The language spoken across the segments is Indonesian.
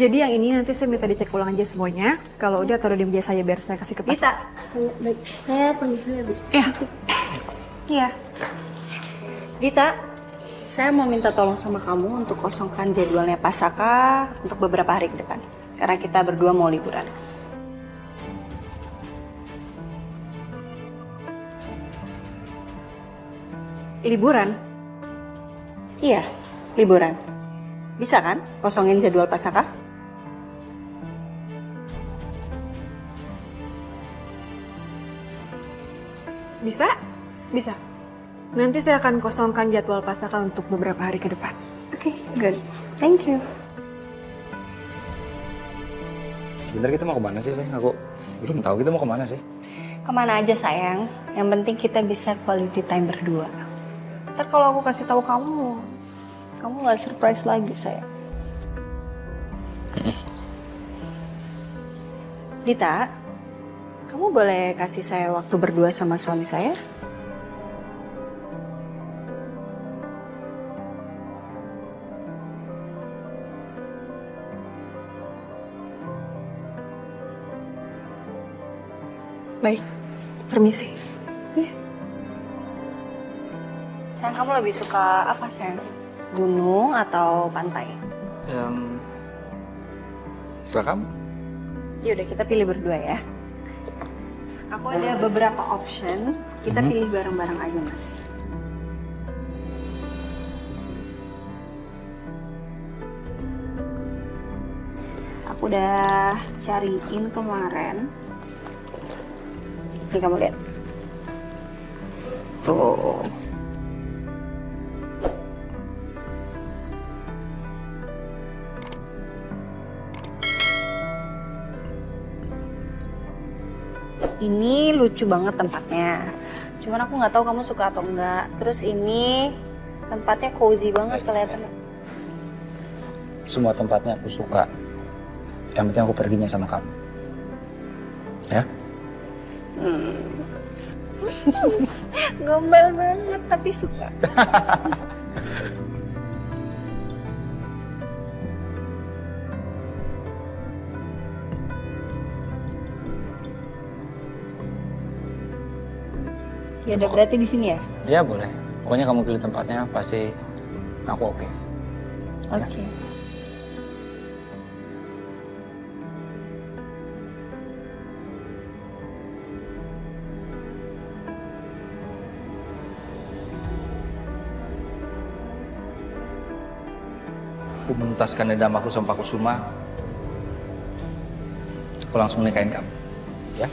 Jadi yang ini nanti saya minta dicek ulang aja semuanya. Kalau udah taruh di meja saya biar saya kasih ke pas. Bisa. Baik, saya permisi dulu ya, Bu. Ya. Iya. Dita, saya mau minta tolong sama kamu untuk kosongkan jadwalnya Pasaka untuk beberapa hari ke depan. Karena kita berdua mau liburan. Liburan? Iya, liburan. Bisa kan kosongin jadwal Pasaka? Bisa? Bisa. Nanti saya akan kosongkan jadwal Pasaka untuk beberapa hari ke depan. Oke, good. Thank you. Sebenarnya kita mau kemana sih, sayang? Aku belum tahu kita mau kemana sih. Kemana aja sayang, yang penting kita bisa quality time berdua. Ntar kalau aku kasih tahu kamu nggak surprise lagi sayang. Dita, kamu boleh kasih saya waktu berdua sama suami saya? Baik, permisi. Sayang, kamu lebih suka apa sayang? Gunung atau pantai? Serah kamu. Yaudah kita pilih berdua ya. Aku ada beberapa option, kita pilih bareng-bareng aja mas. Aku udah cariin kemarin. Ini kamu lihat. Tuh. Ini lucu banget tempatnya. Cuman aku nggak tahu kamu suka atau enggak. Terus ini tempatnya cozy banget kelihatannya. Semua tempatnya aku suka. Yang penting aku perginya sama kamu. Ya? Gombal banget tapi suka. Ya udah berarti di sini ya? Ya boleh. Pokoknya kamu pilih tempatnya pasti aku oke. Oke. Aku menuntaskan dendam aku sama Pak Kusuma. Aku langsung nikahin kamu. Ya?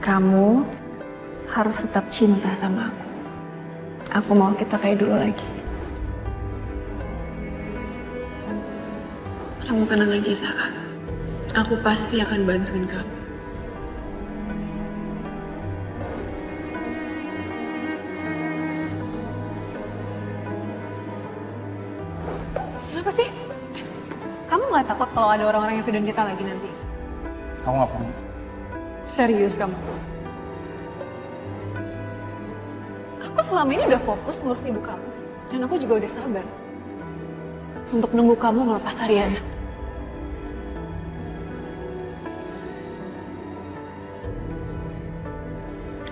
Kamu harus tetap cinta sama aku. Aku mau kita kayak dulu lagi. Kamu tenang aja, Saka. Aku pasti akan bantuin kamu. Kenapa sih? Kamu nggak takut kalau ada orang-orang yang videoin kita lagi nanti? Aku nggak mau. Serius kamu? Aku selama ini udah fokus ngurus ibu kamu. Dan aku juga udah sabar. Untuk nunggu kamu melepas Ariana.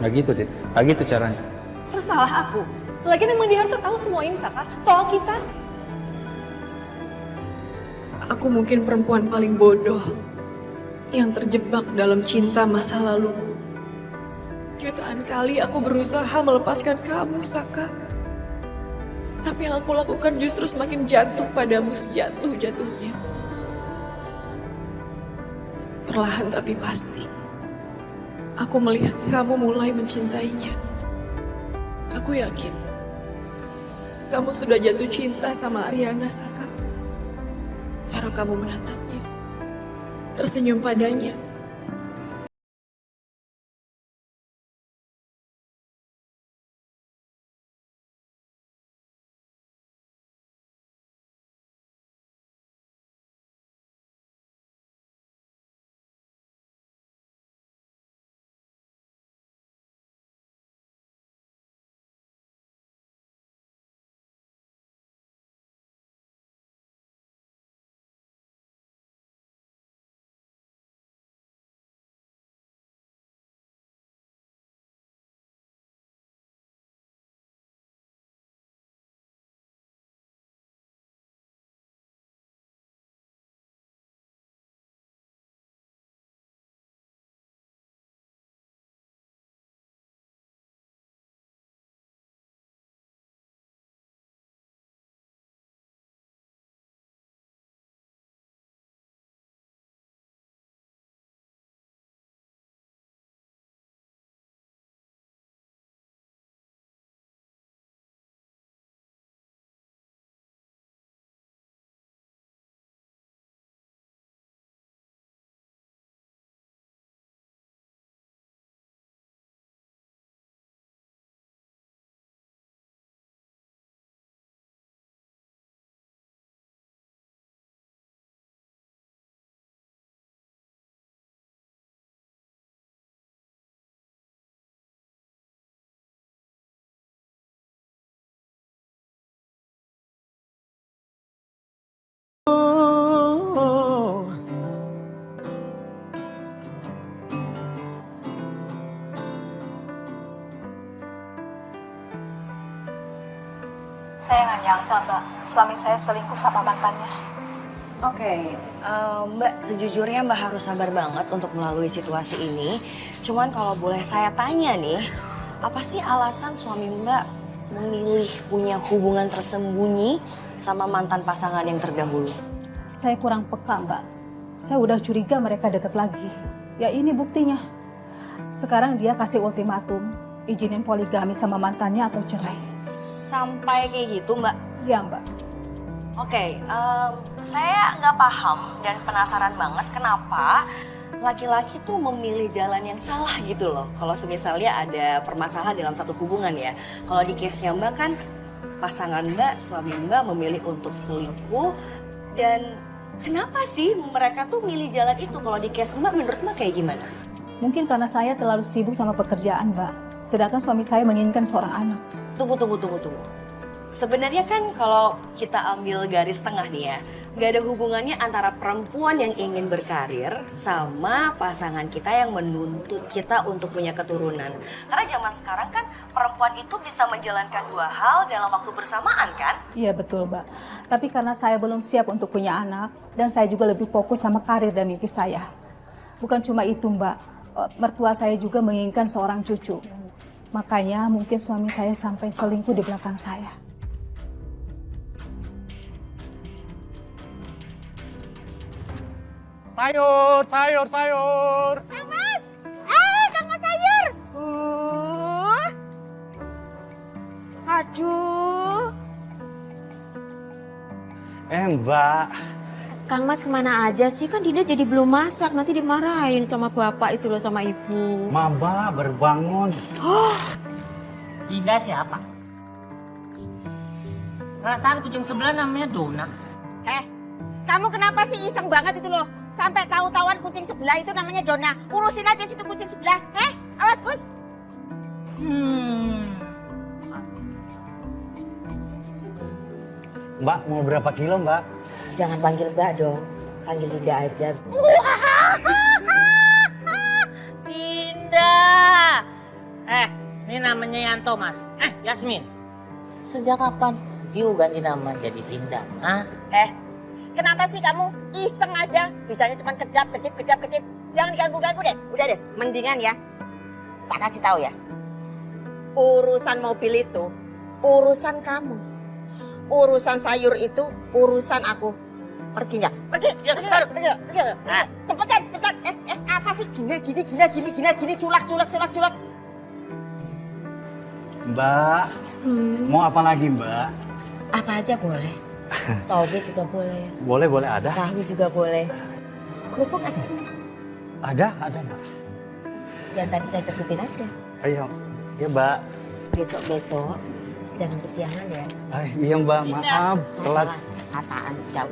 Nggak gitu, Dit. Nggak gitu caranya. Terus salah aku. Lagian emang dia harus tahu semua ini, Saka. Soal kita. Aku mungkin perempuan paling bodoh. Yang terjebak dalam cinta masa laluku. Jutaan kali aku berusaha melepaskan kamu, Saka. Tapi yang aku lakukan justru semakin jatuh padamu sejatuh-jatuhnya. Perlahan tapi pasti. Aku melihat kamu mulai mencintainya. Aku yakin. Kamu sudah jatuh cinta sama Ariana, Saka. Cara kamu menatapnya. Tersenyum padanya. nyangka, Mbak, suami saya selingkuh sama mantannya. Oke, Mbak, sejujurnya Mbak harus sabar banget untuk melalui situasi ini. Cuman kalau boleh saya tanya nih, apa sih alasan suami Mbak memilih punya hubungan tersembunyi sama mantan pasangan yang terdahulu? Saya kurang peka, Mbak. Saya udah curiga mereka deket lagi. Ya ini buktinya. Sekarang dia kasih ultimatum, izinin poligami sama mantannya atau cerai. Sampai kayak gitu, Mbak? Iya, Mbak. Oke, saya nggak paham dan penasaran banget kenapa laki-laki tuh memilih jalan yang salah gitu loh. Kalau misalnya ada permasalahan dalam satu hubungan ya. Kalau di case-nya Mbak kan pasangan Mbak, suami Mbak memilih untuk selingkuh. Dan kenapa sih mereka tuh milih jalan itu? Kalau di case Mbak menurut Mbak kayak gimana? Mungkin karena saya terlalu sibuk sama pekerjaan, Mbak. Sedangkan suami saya menginginkan seorang anak. Tunggu. Sebenarnya kan kalau kita ambil garis tengah nih ya, nggak ada hubungannya antara perempuan yang ingin berkarir sama pasangan kita yang menuntut kita untuk punya keturunan. Karena zaman sekarang kan perempuan itu bisa menjalankan dua hal dalam waktu bersamaan kan? Iya betul, Mbak. Tapi karena saya belum siap untuk punya anak, dan saya juga lebih fokus sama karir dan mimpi saya. Bukan cuma itu, Mbak. Mertua saya juga menginginkan seorang cucu. Makanya mungkin suami saya sampai selingkuh di belakang saya. Sayur. Kang Mas! Kang Mas sayur! Aduh. Mbak. Kang Mas kemana aja sih? Kan Dinda jadi belum masak. Nanti dimarahin sama bapak itu loh, sama ibu. Maba baru bangun. Dinda siapa? Perasaan kucing sebelah namanya Dona. Kamu kenapa sih iseng banget itu loh? Sampai tahu-tahuan kucing sebelah itu namanya Dona. Urusin aja situ kucing sebelah. Awas, Bos. Mbak mau berapa kilo Mbak? Jangan panggil Mbak dong. Panggil Dinda aja. Dinda. Ini namanya Yanto, Mas. Yasmin. Sejak kapan you ganti nama jadi Dinda? Kenapa sih kamu iseng aja? Bisanya cuma kedap-kedip. Jangan ganggu-ganggu deh. Udah deh, mendingan ya. Tak kasih tahu ya. Urusan mobil itu, urusan kamu. Urusan sayur itu, urusan aku. Pergi nggak? Pergi. Pergi. Cepetan. Apa sih gini, culak. Mbak, mau apa lagi Mbak? Apa aja boleh. Toge juga boleh. Boleh ada. Tahu juga boleh. Kerupuk ada? Ada Mbak. Yang tadi saya sebutin aja. Ayo, ya Mbak. Besok jangan kesiangan ya. Iya Mbak, maaf telat. Apaan sih kau?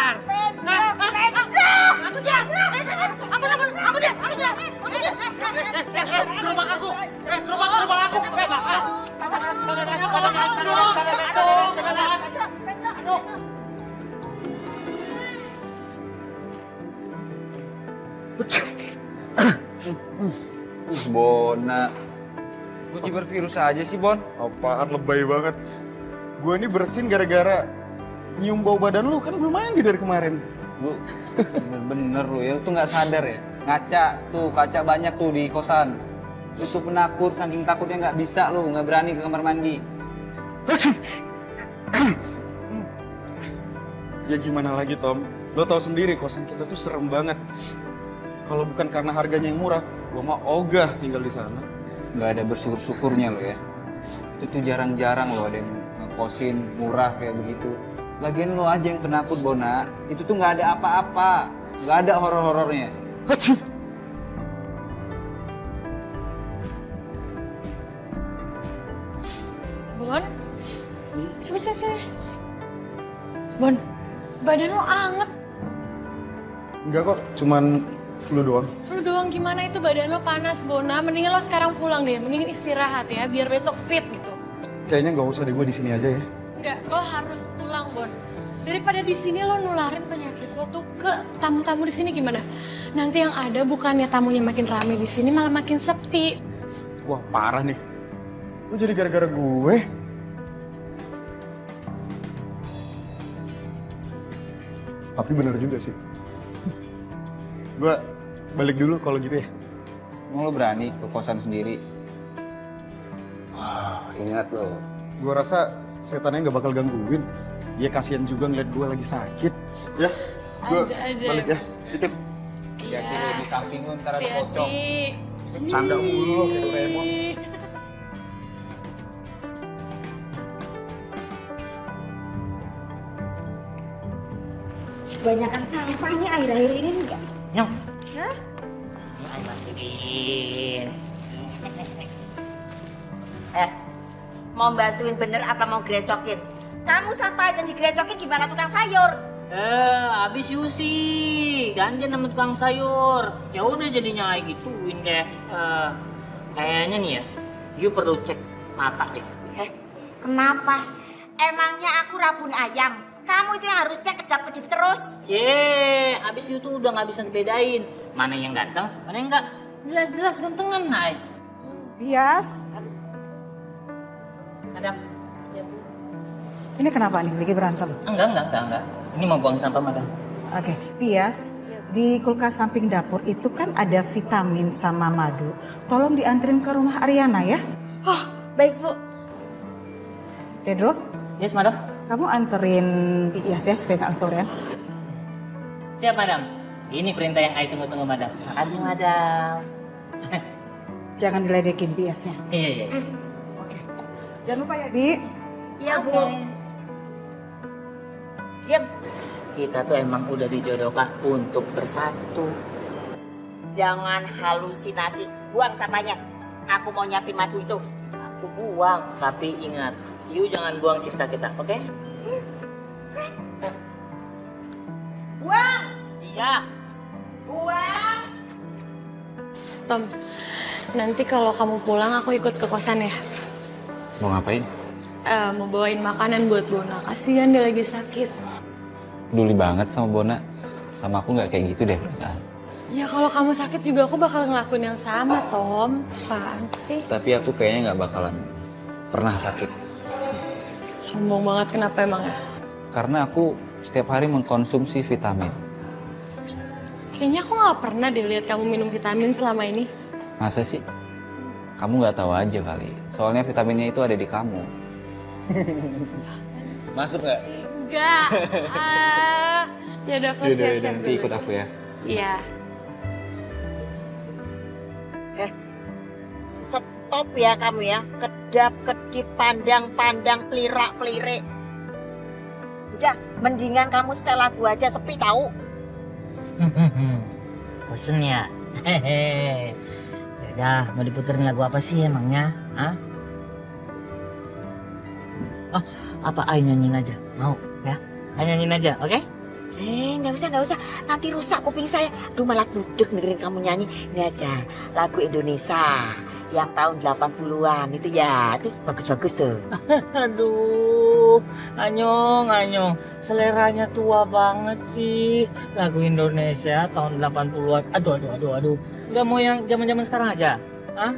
kejar. Ampun dia. Ampun dia. Gerobak aku. Gerobak aku. Aduh. Bona, lu kiper virus aja sih, Bon. Apaan lebay banget. Gue ini bersin gara-gara nyium bau badan lu, kan belum mandi dari kemarin. Lu bener-bener lu ya, lu tuh nggak sadar ya. Ngaca tuh, kaca banyak tuh di kosan. Lu tuh penakut, saking takutnya nggak bisa lu, nggak berani ke kamar mandi. Ya gimana lagi, Tom? Lo tau sendiri kosan kita tuh serem banget. Kalau bukan karena harganya yang murah, gua mah ogah tinggal di sana. Nggak ada bersyukur-syukurnya lo ya. Itu tuh jarang-jarang lo ada yang ngekosin murah kayak begitu. Lagian lo aja yang penakut, Bona. Itu tuh nggak ada apa-apa. Nggak ada horor-horornya. Bon? Sini. Bon, badan lo anget. Enggak kok, cuman flu doang. Flu doang gimana itu badan lo panas, Bona. Mendingan lo sekarang pulang deh, mendingan istirahat ya, biar besok fit gitu. Kayaknya nggak usah deh, gue di sini aja ya. Enggak, lo harus pulang, Bon. Daripada di sini lo nularin penyakit lo tuh ke tamu-tamu di sini gimana? Nanti yang ada bukannya tamunya makin rame di sini malah makin sepi. Wah, parah nih. Lu jadi gara-gara gue. Tapi bener juga sih. Gue balik dulu kalau gitu ya. Emang lo berani ke kosan sendiri? Ingat lo. Gue rasa setannya nggak bakal gangguin. Dia kasihan juga ngeliat gue lagi sakit. Ya, gue Ada. balik ya. Titip. Hati-hati lo di samping lo ntar ada pocong. Canda mulu lo kayak Doraemon. Kebanyakan sampah ini akhir-akhir ini enggak? Nyong. Hah? Ini ayo bantuin. Mau bantuin bener apa mau grecokin? Kamu sampah aja digrecokin gimana tukang sayur? Abis Yusi, ganjen sama tukang sayur. Ya udah jadinya kayak gituin deh. Kayaknya nih ya, you perlu cek mata deh. Kenapa? Emangnya aku rabun ayam? Kamu itu yang harus cek kedap-kedip terus. Abis you tuh udah nggak bisa ngebedain mana yang ganteng, mana yang enggak. Jelas-jelas gantengan, Nay. Bias, Adam. ini kenapa nih? Lagi berantem? Enggak. Ini mau buang sampah, Madam. Oke, Bias, di kulkas samping dapur itu kan ada vitamin sama madu. Tolong dianterin ke rumah Ariana ya. Oh, baik Bu. Pedro, Yes, Madam. kamu anterin Bias ya supaya nggak kesorean. Siap, Madam. Ini perintah yang Ai tunggu-tunggu, Madam. Makasih, Madam. Jangan diledekin Biasnya. Iya. Oke. Jangan lupa ya, Bi. Iya Bu. Diam. Kita tuh emang udah dijodohkan untuk bersatu. Jangan halusinasi. Buang sampahnya. Aku mau nyiapin madu itu. Aku buang, tapi ingat, you jangan buang cipta kita, oke? Buang. Iya. Buang. Tom, nanti kalau kamu pulang aku ikut ke kosan ya. Mau ngapain? Mau bawain makanan buat Bona, kasihan dia lagi sakit. Peduli banget sama Bona. Sama aku nggak kayak gitu deh perasaan. Ya kalau kamu sakit juga aku bakal ngelakuin yang sama, Tom. Apaan sih? Tapi aku kayaknya nggak bakalan pernah sakit. Sombong banget, kenapa emang ya? Karena aku setiap hari mengkonsumsi vitamin. Kayaknya aku nggak pernah deh lihat kamu minum vitamin selama ini. Masa sih? Kamu nggak tahu aja kali. Soalnya vitaminnya itu ada di kamu. Masuk nggak? Enggak. Ya udah aku siap-siap nanti dulu. ikut aku ya. Iya. Stop ya kamu ya. Kedap-kedip, pandang-pandang, pelirak-pelirik. Udah, mendingan kamu setel lagu aja, sepi tahu. Bosen ya? Hehehe. Yaudah, mau diputerin lagu apa sih emangnya? Hah? Oh, apa Ai nyanyiin aja? Mau ya? Ai nyanyiin aja, oke? Nggak usah. Nanti rusak kuping saya. Duh, malah budek dengerin kamu nyanyi. Ini aja, lagu Indonesia yang tahun 80-an itu ya. Itu bagus-bagus tuh. Aduh, Anyong, seleranya tua banget sih. Lagu Indonesia tahun 80-an. Aduh. Nggak mau yang zaman-zaman sekarang aja? Hah?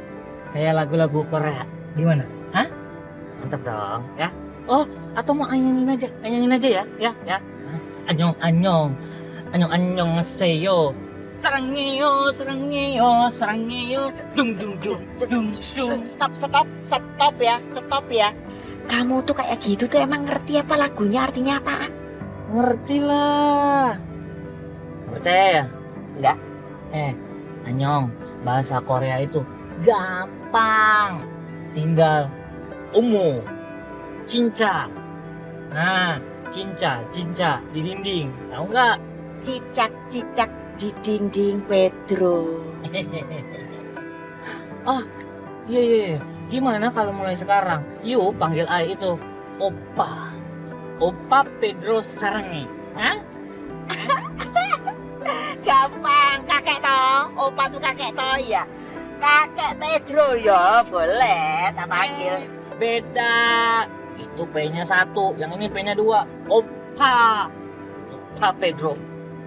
Kayak lagu-lagu Korea. Gimana? Hah? Mantap dong, ya. Oh, atau mau nyanyiin aja ya? Anyong seyo. Sarangeo. Dung. Stop ya. Kamu tuh kayak gitu tuh emang ngerti apa lagunya artinya apaan? Ngerti lah. Percaya ya? Enggak. Anyong, bahasa Korea itu gampang. Tinggal cinca. Nah, cinca di dinding. Tahu nggak? Cicak di dinding Pedro. Oh, iya. Gimana kalau mulai sekarang? Yuk panggil I itu Opa Pedro Sarangi. Hah? Gampang, kakek toh. Opa tuh kakek toh ya. Kakek Pedro ya, boleh tak panggil. Beda. Itu P-nya 1, yang ini P-nya 2. Opa Pedro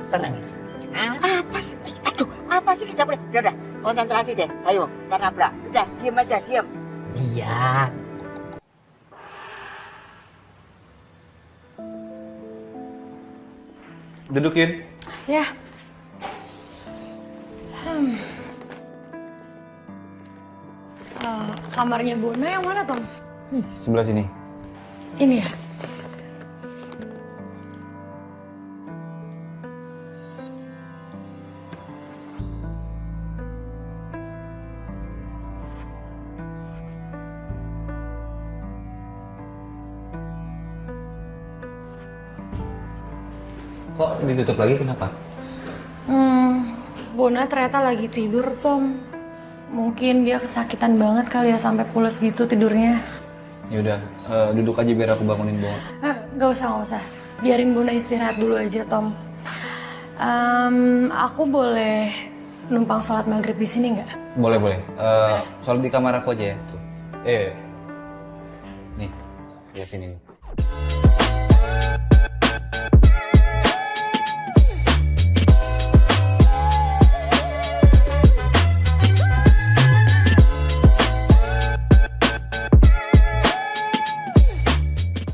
Sarangi. Apa sih? Aduh, apa sih kita boleh? Udah, konsentrasi deh. Ayo, tak nabrak. Udah, diam aja. Iya. Dudukin. Ya. Kamarnya Bona yang mana, Tom? Sebelah sini. Ini ya? Kok ditutup lagi, kenapa? Bona ternyata lagi tidur, Tom. Mungkin dia kesakitan banget kali ya sampai pules gitu tidurnya. Yaudah, duduk aja biar aku bangunin Bona. Gak usah. Biarin Bona istirahat dulu aja, Tom. Aku boleh numpang sholat maghrib di sini nggak? Boleh. Sholat di kamar aku aja ya. Tuh. Nih, lihat sini nih.